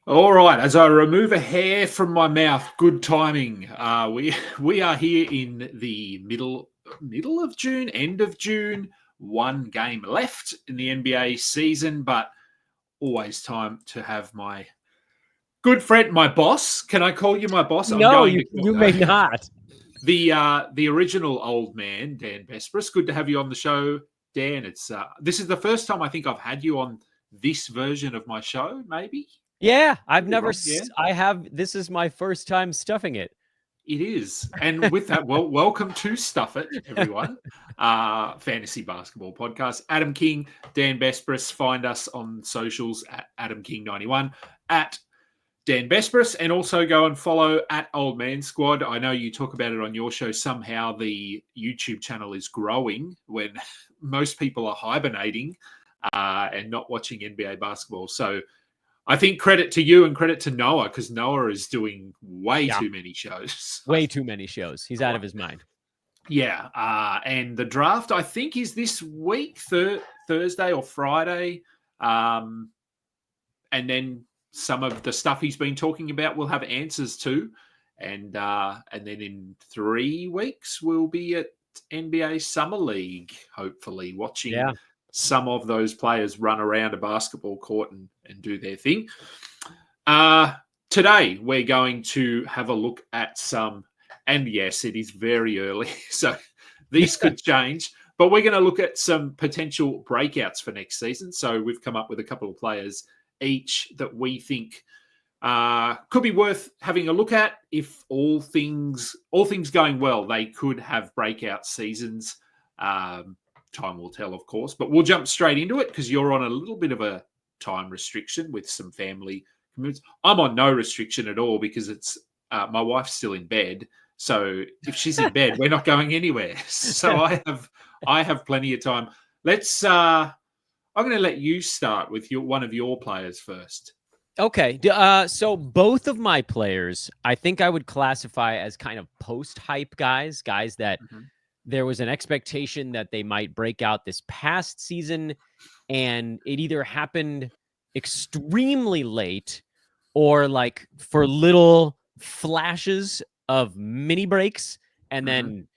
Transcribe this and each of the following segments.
All right, as I remove a hair from my mouth, good timing. We are here in the middle of June, end of June. One game left in the NBA season, but always time to have my good friend, my boss. Can I call you my boss? No, you may not. The original Old Man Dan Besbris. Good to have you on the show, Dan. It's this is the first time I think I've had you on this version of my show. Maybe. Yeah, I've never. Yeah. I have. This is my first time stuffing it. It is. And with that, welcome to Stuff It, everyone. Fantasy basketball podcast. Adam King, Dan Besbris. Find us on socials at Adam King91, at Dan Besbris, and also go and follow at Old Man Squad. I know you talk about it on your show. Somehow the YouTube channel is growing when most people are hibernating and not watching NBA basketball. So I think credit to you and credit to Noah, because Noah is doing way too many shows. Way too many shows. He's out of his mind. Yeah. And the draft, I think, is this week, Thursday or Friday. And then some of the stuff he's been talking about we'll have answers to. And then in 3 weeks, we'll be at NBA Summer League, hopefully, watching some of those players run around a basketball court and do their thing. Today, we're going to have a look at some, and yes, it is very early, so these could change, but we're going to look at some potential breakouts for next season. So we've come up with a couple of players each that we think could be worth having a look at. If all things going well, they could have breakout seasons. Time will tell, of course, but we'll jump straight into it because you're on a little bit of a time restriction with some family commitments. I'm on no restriction at all because it's my wife's still in bed. So if she's in bed, we're not going anywhere. So I have plenty of time. Let's. I'm going to let you start with one of your players first. Okay. So both of my players, I think I would classify as kind of post-hype guys that there was an expectation that they might break out this past season, and it either happened extremely late or like for little flashes of mini breaks and then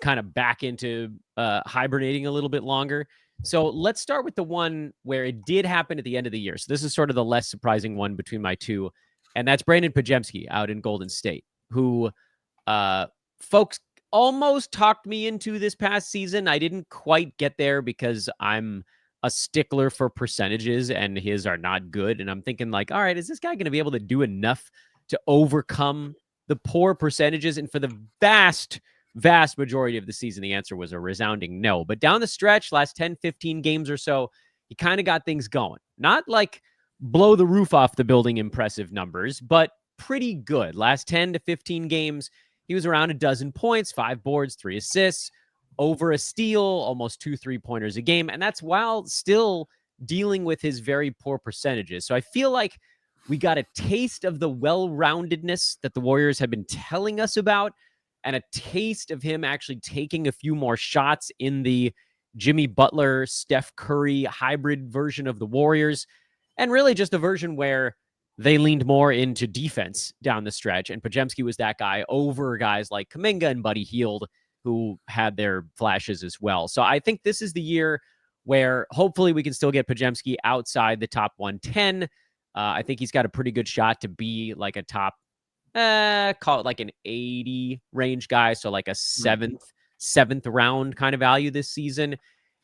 kind of back into hibernating a little bit longer. So let's start with the one where it did happen at the end of the year. So this is sort of the less surprising one between my two, and that's Brandon Podziemski out in Golden State, who folks almost talked me into this past season. I didn't quite get there because I'm a stickler for percentages and his are not good. And I'm thinking like, all right, is this guy going to be able to do enough to overcome the poor percentages? And for the vast majority of the season, the answer was a resounding no. But down the stretch, last 10, 15 games or so, he kind of got things going. Not like blow the roof off the building impressive numbers, but pretty good. Last 10 to 15 games, he was around a dozen points, 5 boards, 3 assists, over a steal, almost 2 3-pointers a game. And that's while still dealing with his very poor percentages. So I feel like we got a taste of the well-roundedness that the Warriors have been telling us about, and a taste of him actually taking a few more shots in the Jimmy Butler, Steph Curry hybrid version of the Warriors, and really just a version where they leaned more into defense down the stretch, and Podziemski was that guy over guys like Kuminga and Buddy Hield, who had their flashes as well. So I think this is the year where hopefully we can still get Podziemski outside the top 110. I think he's got a pretty good shot to be like a top, call it like an 80 range guy. So like a seventh round kind of value this season.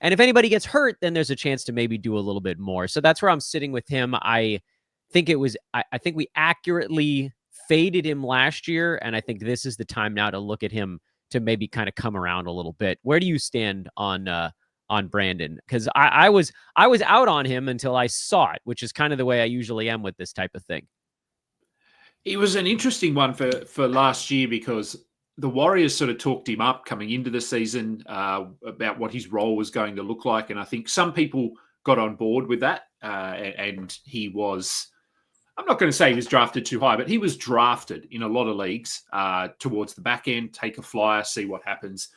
And if anybody gets hurt, then there's a chance to maybe do a little bit more. So that's where I'm sitting with him. I think we accurately faded him last year. And I think this is the time now to look at him to maybe kind of come around a little bit. Where do you stand on Brandon? Because I was out on him until I saw it, which is kind of the way I usually am with this type of thing. It was an interesting one for last year because the Warriors sort of talked him up coming into the season about what his role was going to look like. And I think some people got on board with that. And he was, I'm not going to say he was drafted too high, but he was drafted in a lot of leagues towards the back end, take a flyer, see what happens.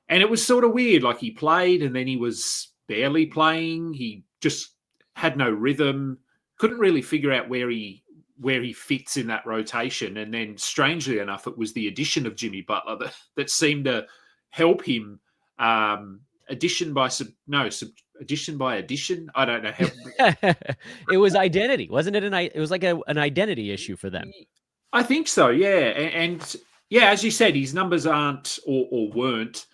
And it was sort of weird. Like he played and then he was barely playing. He just had no rhythm, couldn't really figure out where he where he fits in that rotation. And then, strangely enough, it was the addition of Jimmy Butler that seemed to help him. Addition by addition. I don't know how. It was identity, wasn't it? It was like an identity issue for them. I think so, yeah. And yeah, as you said, his numbers aren't or weren't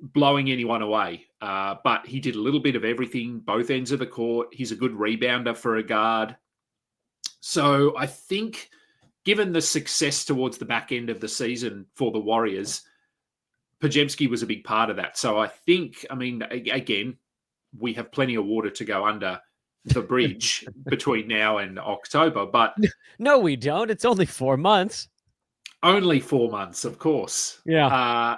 blowing anyone away. But he did a little bit of everything, both ends of the court. He's a good rebounder for a guard. So I think, given the success towards the back end of the season for the Warriors, Podziemski was a big part of that. So I think, I mean, again, we have plenty of water to go under the bridge between now and October, but no, we don't. It's only 4 months. Only 4 months, of course. Yeah.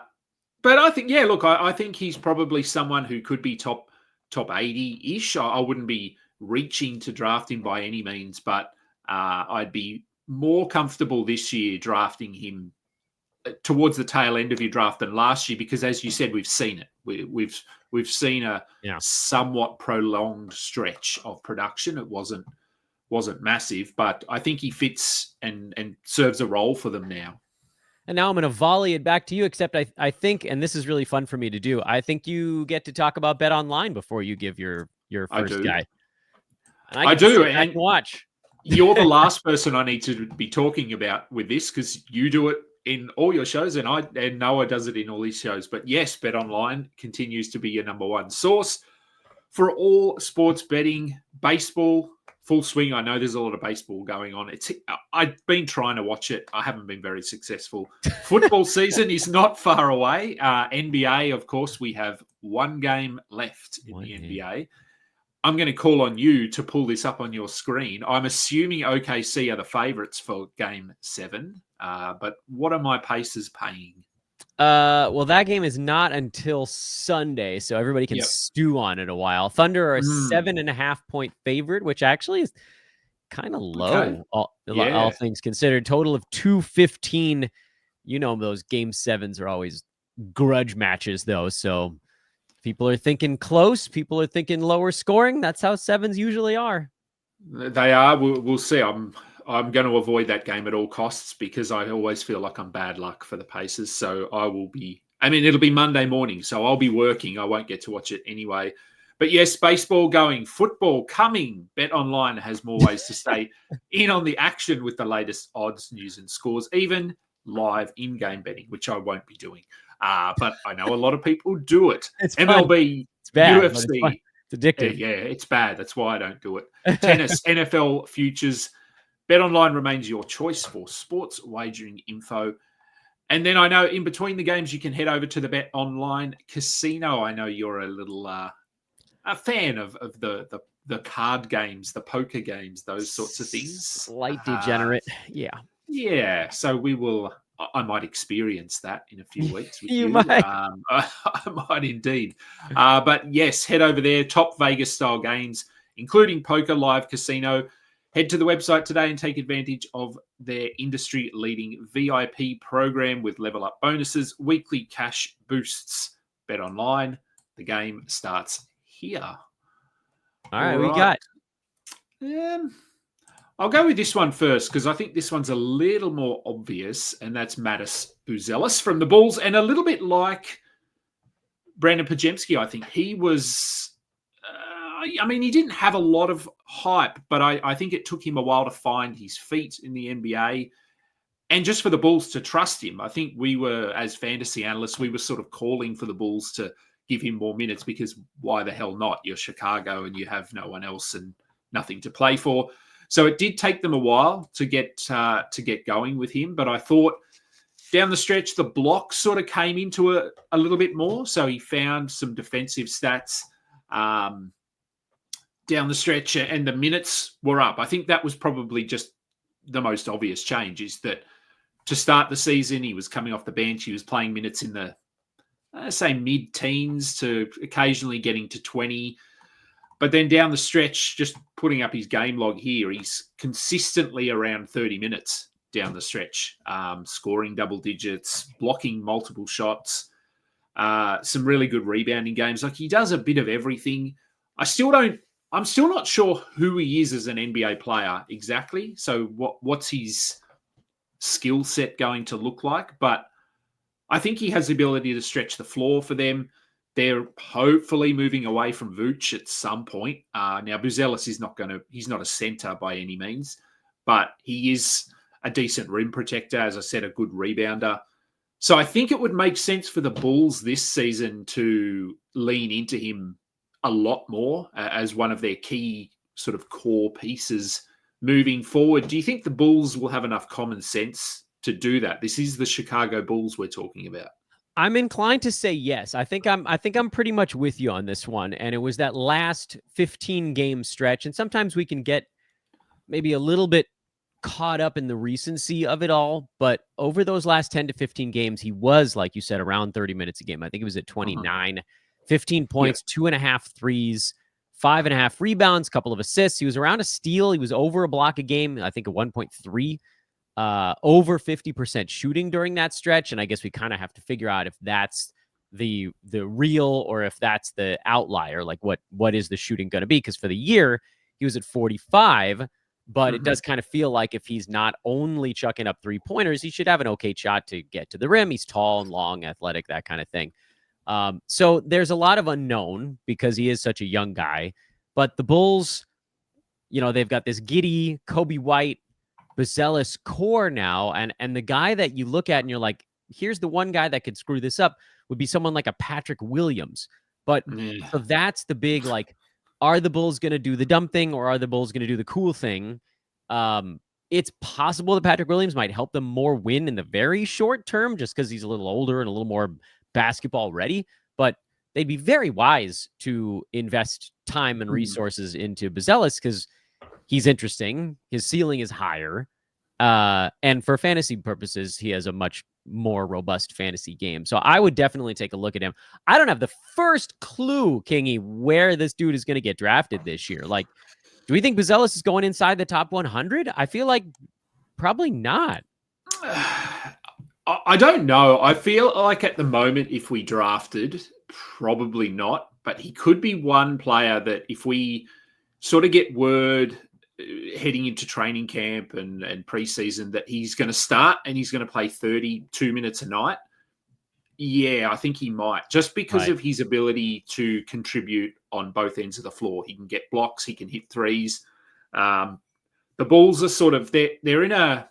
But I think, yeah, look, I think he's probably someone who could be top 80-ish. I wouldn't be reaching to draft him by any means, but I'd be more comfortable this year drafting him towards the tail end of your draft than last year, because, as you said, we've seen it. We've seen a somewhat prolonged stretch of production. It wasn't massive, but I think he fits and serves a role for them now. And now I'm going to volley it back to you, except I think, and this is really fun for me to do, I think you get to talk about Bet Online before you give your first guy. And I do, and watch. You're the last person I need to be talking about with this, because you do it in all your shows, and Noah does it in all his shows. But yes, Bet Online continues to be your number one source for all sports betting. Baseball, full swing. I know there's a lot of baseball going on. I've been trying to watch it. I haven't been very successful. Football season is not far away. NBA, of course, we have one game left in the NBA. I'm going to call on you to pull this up on your screen. I'm assuming OKC are the favorites for Game 7. But what are my Pacers paying? Well, that game is not until Sunday, so everybody can stew on it a while. Thunder are a 7.5-point favorite, which actually is kind of low, all things considered. Total of 215. You know, those Game 7s are always grudge matches, though. So people are thinking close. People are thinking lower scoring. That's how 7s usually are. They are. We'll see. I'm going to avoid that game at all costs, because I always feel like I'm bad luck for the Pacers. So it'll be Monday morning, so I'll be working. I won't get to watch it anyway. But yes, baseball going, football coming. Bet Online has more ways to stay in on the action with the latest odds, news, and scores, even live in-game betting, which I won't be doing. But I know a lot of people do it. It's MLB, it's bad, UFC. It's addictive. Yeah, it's bad. That's why I don't do it. Tennis, NFL futures. Bet Online remains your choice for sports wagering info. And then I know in between the games, you can head over to the Bet Online casino. I know you're a little a fan of the card games, the poker games, those sorts of things. Slight degenerate. Yeah. So I might experience that in a few weeks with you. Might. I might indeed. But yes, head over there. Top Vegas style games, including poker, live casino. Head to the website today and take advantage of their industry-leading VIP program with level-up bonuses, weekly cash boosts. Bet Online. The game starts here. All right, we got. I'll go with this one first, because I think this one's a little more obvious, and that's Mattis Buzelis from the Bulls, and a little bit like Brandon Podziemski. I think he was. He didn't have a lot of hype, but I think it took him a while to find his feet in the NBA, and just for the Bulls to trust him. I think we were, as fantasy analysts, we were sort of calling for the Bulls to give him more minutes, because why the hell not? You're Chicago and you have no one else and nothing to play for. So it did take them a while to get going with him, but I thought down the stretch the block sort of came into a little bit more. So he found some defensive stats down the stretch, and the minutes were up. I think that was probably just the most obvious change, is that to start the season, he was coming off the bench. He was playing minutes in the, mid-teens to occasionally getting to 20. But then down the stretch, just putting up his game log here, he's consistently around 30 minutes down the stretch, scoring double digits, blocking multiple shots, some really good rebounding games. Like, he does a bit of everything. I I'm still not sure who he is as an NBA player exactly. So what's his skill set going to look like? But I think he has the ability to stretch the floor for them. They're hopefully moving away from Vooch at some point. Now, Buzelis he's not a center by any means, but he is a decent rim protector, as I said, a good rebounder. So I think it would make sense for the Bulls this season to lean into him a lot more as one of their key sort of core pieces moving forward. Do you think the Bulls will have enough common sense to do that? This is the Chicago Bulls we're talking about. I'm inclined to say yes. I think I'm pretty much with you on this one. And it was that last 15 game stretch. And sometimes we can get maybe a little bit caught up in the recency of it all. But over those last 10 to 15 games, he was, like you said, around 30 minutes a game. I think it was at 29, 15 points, 2.5 threes, 5.5 rebounds, couple of assists. He was around a steal. He was over a block a game, I think a 1.3. Over 50% shooting during that stretch. And I guess we kind of have to figure out if that's the real or if that's the outlier. Like what is the shooting going to be? Because for the year, he was at 45, but it does kind of feel like if he's not only chucking up 3-pointers, he should have an okay shot to get to the rim. He's tall and long, athletic, that kind of thing. So there's a lot of unknown because he is such a young guy. But the Bulls, they've got this giddy Kobe White, Buzelis core now, and the guy that you look at and you're like, here's the one guy that could screw this up would be someone like a Patrick Williams. But so that's the big, like, are the Bulls going to do the dumb thing or are the Bulls going to do the cool thing? It's possible that Patrick Williams might help them more win in the very short term just because he's a little older and a little more basketball ready, but they'd be very wise to invest time and resources into Buzelis because he's interesting. His ceiling is higher. And for fantasy purposes, he has a much more robust fantasy game. So I would definitely take a look at him. I don't have the first clue, Kingy, where this dude is going to get drafted this year. Like, do we think Buzelis is going inside the top 100? I feel like probably not. I don't know. I feel like at the moment, if we drafted, probably not. But he could be one player that if we sort of get word heading into training camp and preseason that he's going to start and he's going to play 32 minutes a night. Yeah, I think he might, just because of his ability to contribute on both ends of the floor. He can get blocks, he can hit threes. The Bulls are sort of they're in an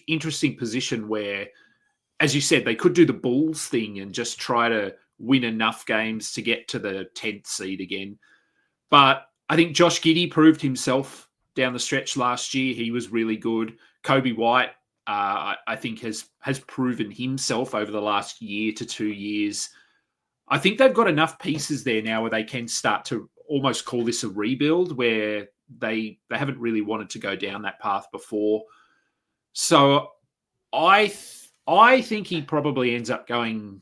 interesting position where, as you said, they could do the Bulls thing and just try to win enough games to get to the 10th seed again. But I think Josh Giddey proved himself down the stretch last year. He was really good. Kobe White, I think, has proven himself over the last year to 2 years. I think they've got enough pieces there now where they can start to almost call this a rebuild, where they haven't really wanted to go down that path before. So I think he probably ends up going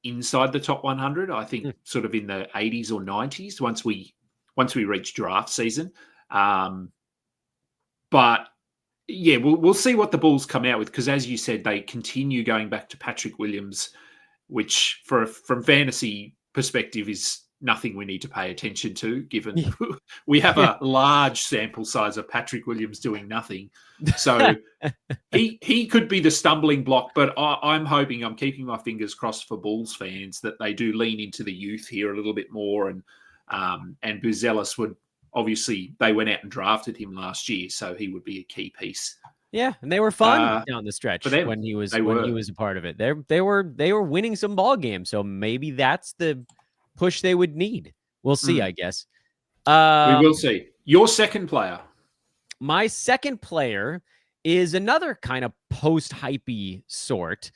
inside the top 100. I think sort of in the 80s or 90s once we reach draft season. But yeah, we'll see what the Bulls come out with, because as you said, they continue going back to Patrick Williams, which from fantasy perspective is nothing we need to pay attention to, given we have a large sample size of Patrick Williams doing nothing. So he could be the stumbling block, but I'm keeping my fingers crossed for Bulls fans that they do lean into the youth here a little bit more. And Buzelis would, obviously, they went out and drafted him last year, so he would be a key piece. Yeah, and they were fun down the stretch when he was a part of it. They were winning some ball games, so maybe that's the push they would need. We'll see, I guess. We will see. Your second player. My second player is another kind of post-hypey sort,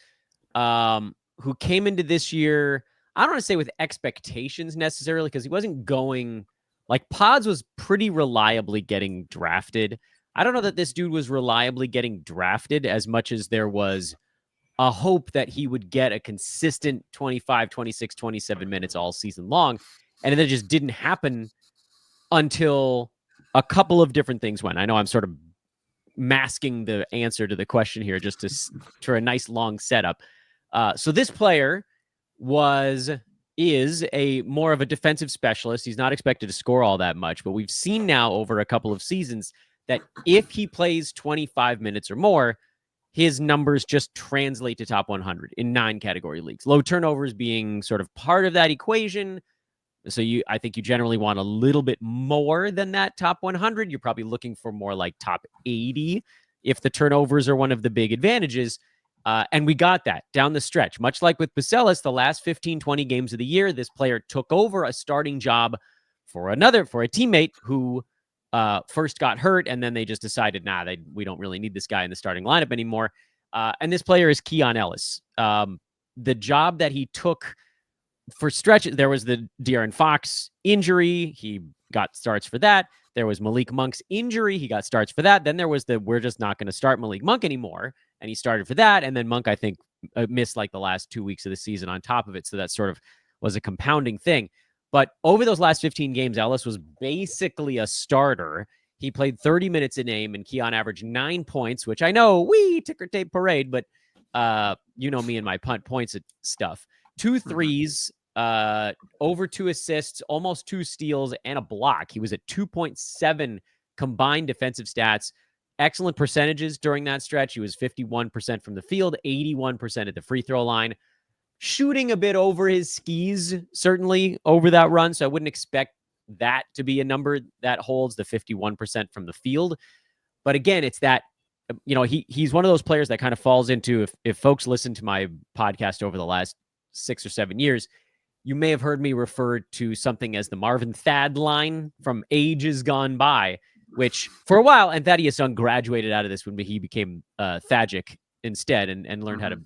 who came into this year, I don't want to say with expectations necessarily, because he wasn't going, like, Pods was pretty reliably getting drafted. I don't know that this dude was reliably getting drafted as much as there was a hope that he would get a consistent 25, 26, 27 minutes all season long. And it just didn't happen until a couple of different things went. I know I'm sort of masking the answer to the question here just for a nice long setup. So this player was is a more of a defensive specialist. He's not expected to score all that much, but we've seen now over a couple of seasons that if he plays 25 minutes or more, his numbers just translate to top 100 in 9 category leagues. Low turnovers being sort of part of that equation. So I think you generally want a little bit more than that top 100. You're probably looking for more like top 80 if the turnovers are one of the big advantages. And we got that down the stretch. Much like with Buzelis, the last 15, 20 games of the year, this player took over a starting job for a teammate who first got hurt, and then they just decided, we don't really need this guy in the starting lineup anymore. And this player is Keon Ellis. The job that he took for stretches, there was the De'Aaron Fox injury. He got starts for that. There was Malik Monk's injury. He got starts for that. Then there was we're just not going to start Malik Monk anymore. And he started for that. And then Monk, I think, missed like the last 2 weeks of the season on top of it. So that sort of was a compounding thing. But over those last 15 games, Ellis was basically a starter. He played 30 minutes a game, and Keon averaged 9 points, which I know, ticker tape parade, but you know me and my punt points stuff. 2 threes, over 2 assists, almost 2 steals, and a block. He was at 2.7 combined defensive stats. Excellent percentages during that stretch. He was 51% from the field, 81% at the free throw line. Shooting a bit over his skis, certainly over that run. So I wouldn't expect that to be a number that holds the 51% from the field. But again, it's that, he's one of those players that kind of falls into, if folks listen to my podcast over the last 6 or 7 years, you may have heard me refer to something as the Marvin Thad line from ages gone by, which for a while, and Thaddeus Young graduated out of this when he became Thagic instead and learned how to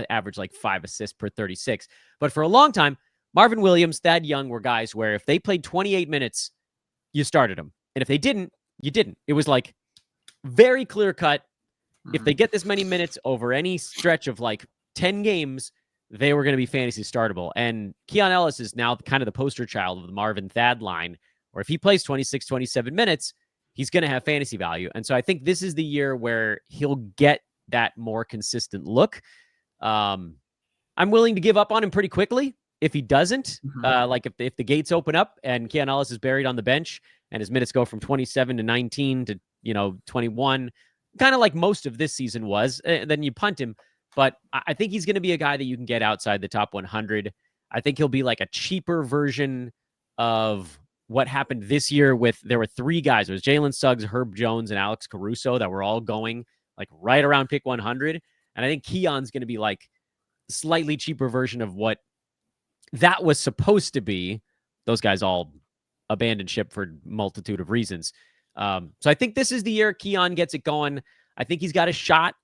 average like 5 assists per 36. But for a long time, Marvin Williams, Thad Young were guys where if they played 28 minutes, you started them. And if they didn't, you didn't. It was like very clear cut. If they get this many minutes over any stretch of like 10 games, they were going to be fantasy startable. And Keon Ellis is now kind of the poster child of the Marvin Thad line, where if he plays 26, 27 minutes, he's going to have fantasy value. And so I think this is the year where he'll get that more consistent look. I'm willing to give up on him pretty quickly if he doesn't. Like if the gates open up and Keon Ellis is buried on the bench and his minutes go from 27 to 19 to 21, kind of like most of this season was, then you punt him. But I think he's going to be a guy that you can get outside the top 100. I think he'll be like a cheaper version of what happened this year there were 3 guys. It was Jalen Suggs, Herb Jones, and Alex Caruso that were all going like right around pick 100. And I think Keon's going to be like a slightly cheaper version of what that was supposed to be. Those guys all abandoned ship for a multitude of reasons. So I think this is the year Keon gets it going. I think he's got a shot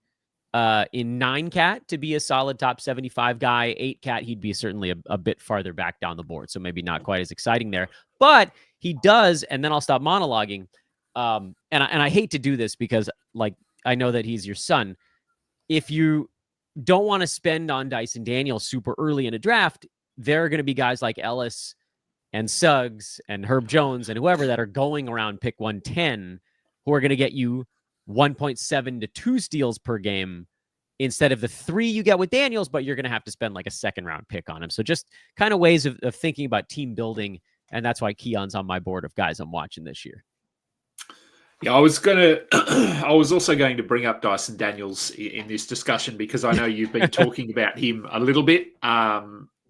in 9 cat to be a solid top 75 guy. 8 cat, he'd be certainly a bit farther back down the board. So maybe not quite as exciting there, but he does. And then I'll stop monologuing. And I hate to do this because like, I know that he's your son. If you don't want to spend on Dyson Daniels super early in a draft, there are going to be guys like Ellis and Suggs and Herb Jones and whoever that are going around pick 110 who are going to get you 1.7 to 2 steals per game instead of the 3 you get with Daniels, but you're going to have to spend like a second-round pick on him. So just kind of ways of thinking about team building, and that's why Keon's on my board of guys I'm watching this year. Yeah, I was also going to bring up Dyson Daniels in this discussion because I know you've been talking about him a little bit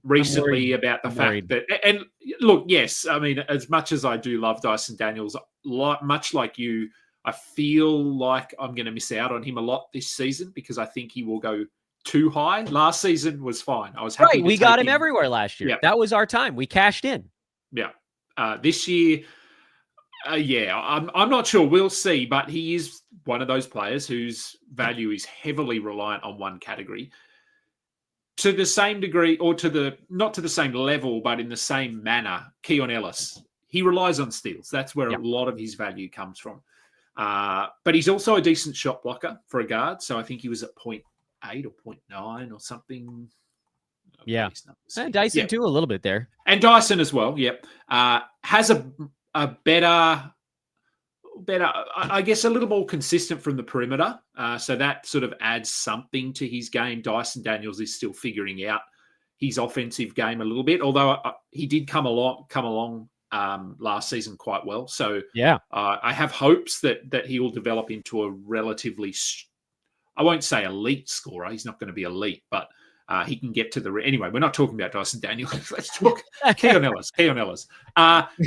recently about the fact that, and look, yes, I mean, as much as I do love Dyson Daniels, much like you, I feel like I'm going to miss out on him a lot this season because I think he will go too high. Last season was fine. I was happy. Right, we got him everywhere last year. Yeah. That was our time. We cashed in. Yeah. This year, I'm not sure. We'll see. But he is one of those players whose value is heavily reliant on one category. To the same degree, or not to the same level, but in the same manner, Keon Ellis. He relies on steals. That's where a lot of his value comes from. But he's also a decent shot blocker for a guard. So I think he was at 0.8 or 0.9 or something. Yeah. Dyson too, a little bit there. And Dyson as well, yep. Has a better, I guess, a little more consistent from the perimeter. So that sort of adds something to his game. Dyson Daniels is still figuring out his offensive game a little bit. Although he did come along last season quite well. So yeah, I have hopes that he will develop into a relatively, I won't say elite scorer. He's not going to be elite, but he can get to the... Anyway, we're not talking about Dyson Daniel. Let's talk Keon Ellis.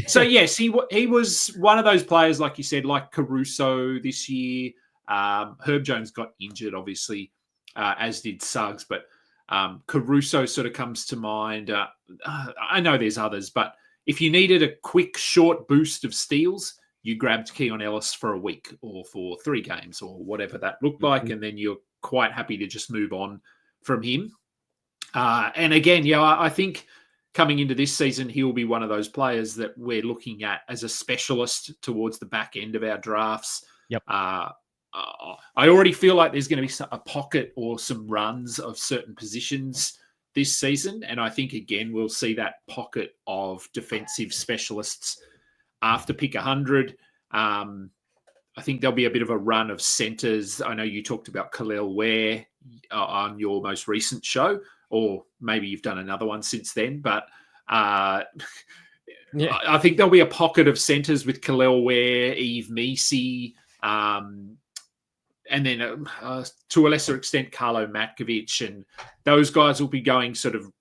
So, yes, he was one of those players, like you said, like Caruso this year. Herb Jones got injured, obviously, as did Suggs, but Caruso sort of comes to mind. I know there's others, but if you needed a quick, short boost of steals, you grabbed Keon Ellis for a week or for 3 games or whatever that looked like, and then you're quite happy to just move on from him. And again, I think coming into this season, he'll be one of those players that we're looking at as a specialist towards the back end of our drafts. Yep. I already feel like there's going to be a pocket or some runs of certain positions this season. And I think, again, we'll see that pocket of defensive specialists after pick 100. I think there'll be a bit of a run of centres. I know you talked about Khalil Ware on your most recent show, or maybe you've done another one since then. But I think there'll be a pocket of centres with Khalil Ware, Eve Meesey, and then to a lesser extent, Carlo Matkovic. And those guys will be going sort of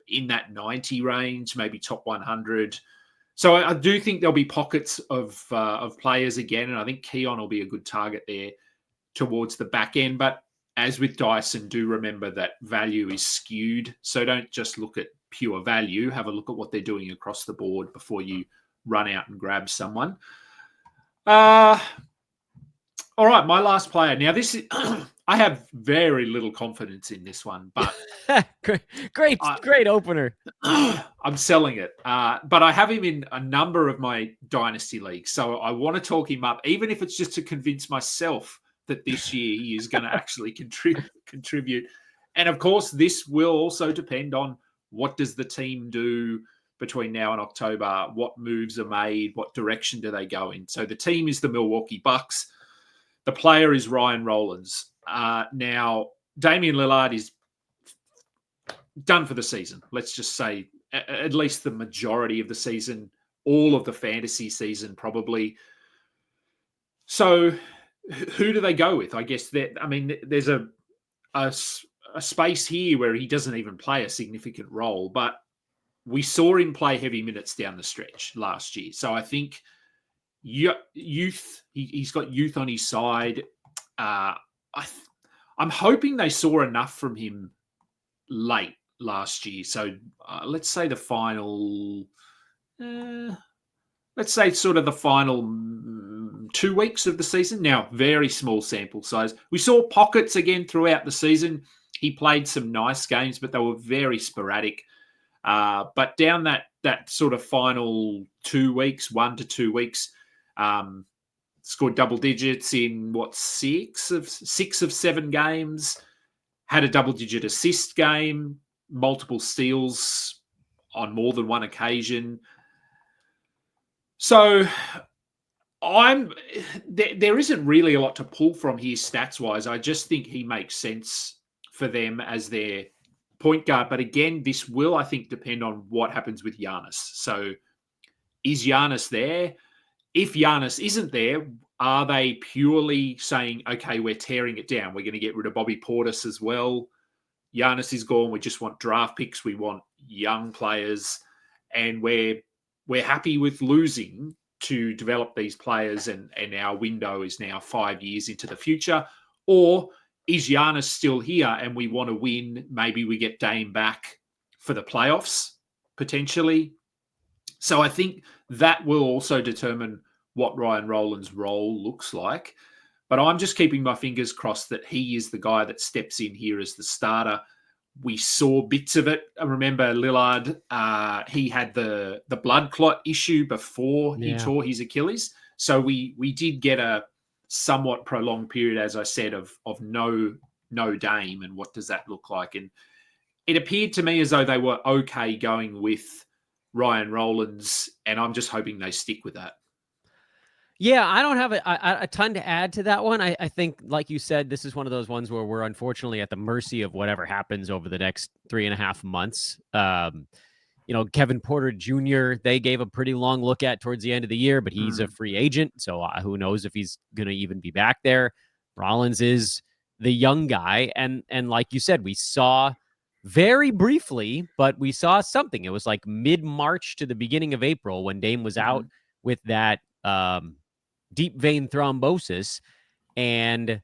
in that 90 range, maybe top 100. So I do think there'll be pockets of players again, and I think Keon will be a good target there towards the back end. But as with Dyson, do remember that value is skewed. So don't just look at pure value. Have a look at what they're doing across the board before you run out and grab someone. All right, my last player. Now, this is I have very little confidence in this one, but great opener. I'm selling it, but I have him in a number of my dynasty leagues, so I want to talk him up, even if it's just to convince myself that this year he is going to actually contribute. And of course, this will also depend on what does the team do between now and October, what moves are made, what direction do they go in. So the team is the Milwaukee Bucks. The player is Ryan Rollins. Now, Damian Lillard is done for the season. Let's just say at least the majority of the season, all of the fantasy season probably. So who do they go with? I guess there's a space here where he doesn't even play a significant role, but we saw him play heavy minutes down the stretch last year. So I think youth, he's got youth on his side. I'm hoping they saw enough from him late last year. So let's say the final, sort of the final 2 weeks of the season. Now, very small sample size. We saw pockets again throughout the season. He played some nice games, but they were very sporadic. But down that sort of final 2 weeks, 1 to 2 weeks, scored double digits in 6 of 7 games, had a double-digit assist game, multiple steals on more than one occasion. So there isn't really a lot to pull from here stats-wise. I just think he makes sense for them as their point guard. But again, this will, I think, depend on what happens with Giannis. So is Giannis there? If Giannis isn't there, are they purely saying, okay, we're tearing it down, we're going to get rid of Bobby Portis as well? Giannis is gone. We just want draft picks. We want young players. And we're happy with losing to develop these players, and our window is now 5 years into the future? Or is Giannis still here and we want to win? Maybe we get Dame back for the playoffs, potentially. So I think that will also determine what Ryan Rollins' role looks like. But I'm just keeping my fingers crossed that he is the guy that steps in here as the starter. We saw bits of it. I remember Lillard, he had the blood clot issue before he tore his Achilles. So we did get a somewhat prolonged period, as I said, of no Dame, and what does that look like? And it appeared to me as though they were okay going with Ryan Rollins, and I'm just hoping they stick with that. Yeah, I don't have a ton to add to that one. I think, like you said, this is one of those ones where we're unfortunately at the mercy of whatever happens over the next 3.5 months. Kevin Porter Jr., they gave a pretty long look at towards the end of the year, but he's a free agent. So who knows if he's going to even be back there. Rollins is the young guy. And like you said, we saw very briefly, but we saw something. It was like mid-March to the beginning of April when Dame was out with that deep vein thrombosis. And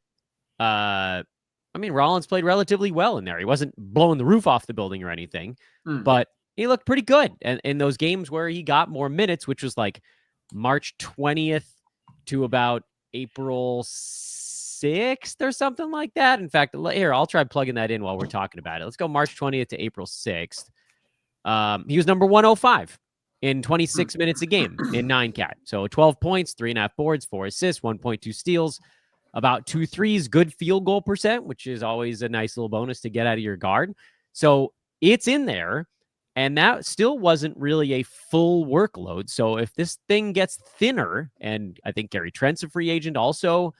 Rollins played relatively well in there. He wasn't blowing the roof off the building or anything, but he looked pretty good. And in those games where he got more minutes, which was like March 20th to about April 6th or something like that. In fact, here, I'll try plugging that in while we're talking about it. Let's go March 20th to April 6th. He was number 105 in 26 minutes a game in 9-cat. So 12 points, 3.5 boards, 4 assists, 1.2 steals, about 2 threes, good field goal percent, which is always a nice little bonus to get out of your guard. So it's in there, and that still wasn't really a full workload. So if this thing gets thinner, and I think Gary Trent's a free agent also,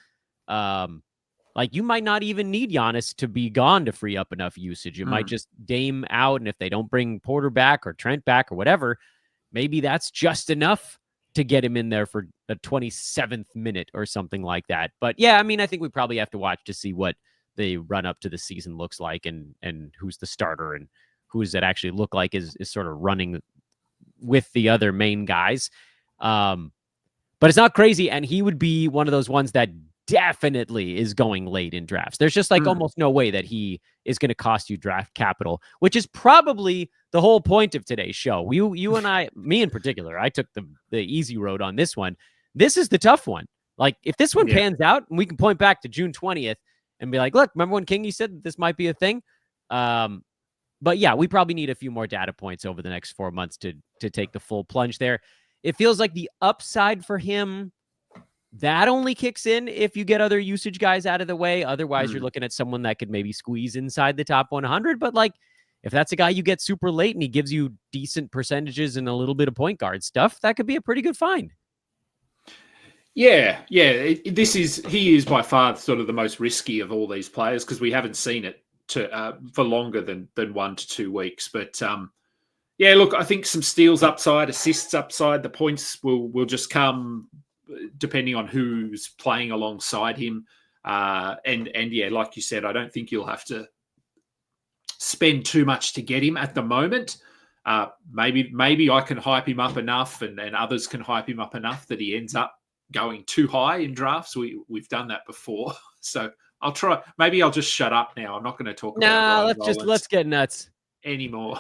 you might not even need Giannis to be gone to free up enough usage. It might just Dame out, and if they don't bring Porter back or Trent back or whatever, maybe that's just enough to get him in there for a 27th minute or something like that. But yeah, I think we probably have to watch to see what the run up to the season looks like and who's the starter and who does it actually look like is sort of running with the other main guys. But it's not crazy. And he would be one of those ones that definitely is going late in drafts. There's just almost no way that he is going to cost you draft capital, which is probably the whole point of today's show. You and I, me in particular, I took the easy road on this one. This is the tough one. Like, if this one pans out, and we can point back to June 20th and be like, look, remember when Kingy said that this might be a thing? But yeah, we probably need a few more data points over the next 4 months to take the full plunge there. It feels like the upside for him, that only kicks in if you get other usage guys out of the way. Otherwise, you're looking at someone that could maybe squeeze inside the top 100. But if that's a guy you get super late and he gives you decent percentages and a little bit of point guard stuff, that could be a pretty good find. Yeah. He is by far sort of the most risky of all these players because we haven't seen it for longer than 1 to 2 weeks. But look, I think some steals upside, assists upside, the points will just come depending on who's playing alongside him. And like you said, I don't think you'll have to spend too much to get him at the moment. Maybe I can hype him up enough and others can hype him up enough that he ends up going too high in drafts. We've done that before. So I'll try. Maybe I'll just shut up now. I'm not going to talk about let's get nuts anymore.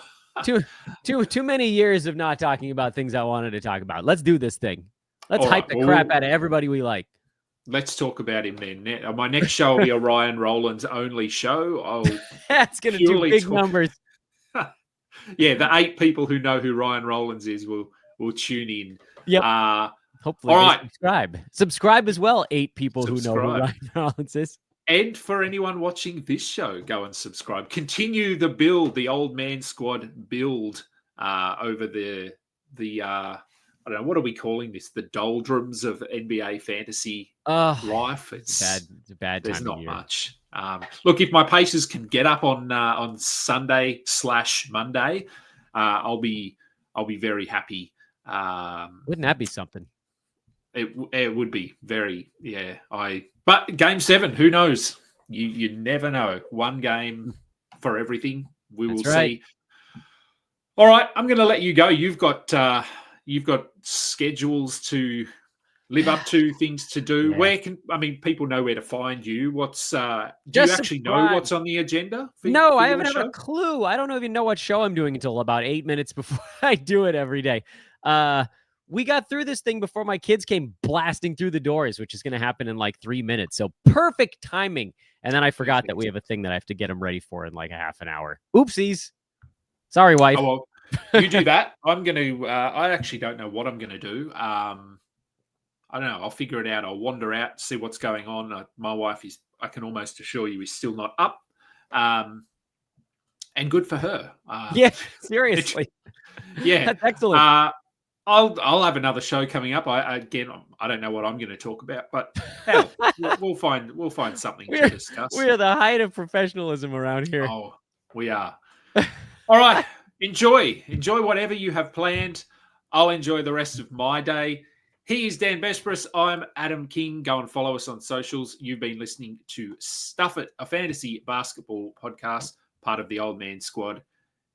too many years of not talking about things I wanted to talk about. Let's do this thing. Let's hype the crap out of everybody we like. Let's talk about him then. My next show will be a Ryan Rollins only show. That's going to do big numbers. Yeah, the 8 people who know who Ryan Rollins is will tune in. Yep. Hopefully, all right. Subscribe as well. 8 people who know who Ryan Rollins is. And for anyone watching this show, go and subscribe. Continue the build, the Old Man Squad build over the I don't know, what are we calling this? The doldrums of NBA fantasy life. It's a bad time. There's not much. Look, if my paces can get up on Sunday/Monday, I'll be very happy. Wouldn't that be something? It would be very, But Game 7, who knows? You never know. One game for everything. We will see. All right, I'm going to let you go. You've got schedules to live up to, things to do. Yeah. People know where to find you. Do you actually know what's on the agenda? No, I haven't a clue. I don't even know what show I'm doing until about 8 minutes before I do it every day. We got through this thing before my kids came blasting through the doors, which is going to happen in like 3 minutes. So perfect timing. And then I forgot that we have a thing that I have to get them ready for in like a half an hour. Oopsies. Sorry, wife. Oh, well. You do that. I'm going to, I actually don't know what I'm going to do. I don't know. I'll figure it out. I'll wander out, see what's going on. My wife I can almost assure you, is still not up. And good for her. Yeah, seriously. Yeah. That's excellent. I'll have another show coming up. I don't know what I'm going to talk about, but hell, we'll find something to discuss. We are the height of professionalism around here. Oh, we are. All right, enjoy whatever you have planned. I'll enjoy the rest of my day. He is Dan Besbris. I'm Adam King. Go and follow us on socials. You've been listening to Stuff It, a fantasy basketball podcast, part of the Old Man Squad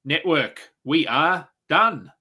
Network. We are done.